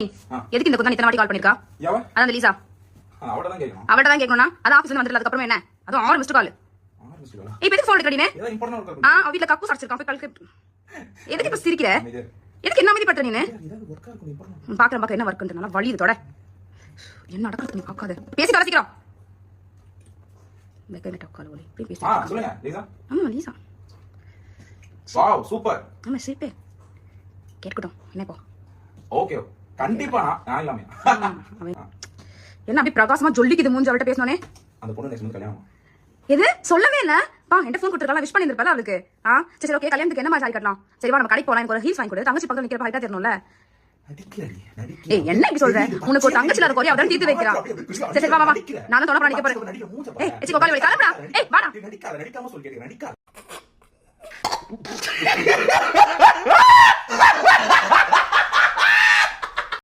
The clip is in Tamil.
எதுக்கு இந்த குந்தா இத்தனை வாட்டி கால் பண்ணிருக்கா? அதான் லீசா. அவட்ட தான் கேட்கணும்னா அது ஆபீஸ்ல வந்துட்டு அதுக்கு அப்புறம் என்ன? அது 6 மிஸ்டு கால். இப்போ எதுக்கு ஃபோன் எடுக்கறீனே? அவ வீட்ல கக்கூஸ் அடிச்சிருக்கான் போய் கல்க்கு. எதுக்கு இப்ப சிரிக்கிற? எதுக்கு என்ன அமைதி பண்ற நீனே? பாக்குறேன் என்ன வர்க்ன்றனால வலியுது தொட. என்ன நடக்குது நீ பாக்காத. பேசி கலசிக்கிறோம். மெக்கானிக் கால் ஓலி. போய் பேசி. சொல்லுங்க லீசா. ஆமா லீசா. Wow super. ஆமா சீப்பே. கேட்கட்டும் என்ன போ. ஓகே கண்டிப்பா நான் இல்லாம. என்ன அப்படி பிரகாசமா ஜொல்லிக்குது மூஞ்சி அவட்ட பேசனோனே. அந்த பொண்ணு நெக்ஸ்ட் மந்த் கல்யாணம். எது சொல்லவே இல்ல. என்கிட்ட ஃபோன் கொடுத்துருக்கலாம் விஷ் பண்ணிருப்பல அவளுக்கு. சரி ஓகே கல்யாணத்துக்கு என்ன மாதிரி சாரி கட்டலாம்? சரி வா நம்ம கடைக்கு போலாம். எனக்கு ஒரு ஹீல்ஸ் வாங்கி கொடு. தங்கச்சி பக்கத்துல நிக்கிற ஹைட்டா தெரியணும்ல. ஏய் என்ன இப்படி சொல்ற? உனக்கு ஒரு தங்கச்சி இல்லாத குறைய அவதான் தீர்த்து வைக்கிறா. சரி வா வா நான் தொலை நிக்க போறேன். ஏய் எச்சி கோகாலி காலடா. ஏய் வாடா. நடிக்காம சொல்லிட்டே நடிக்காத.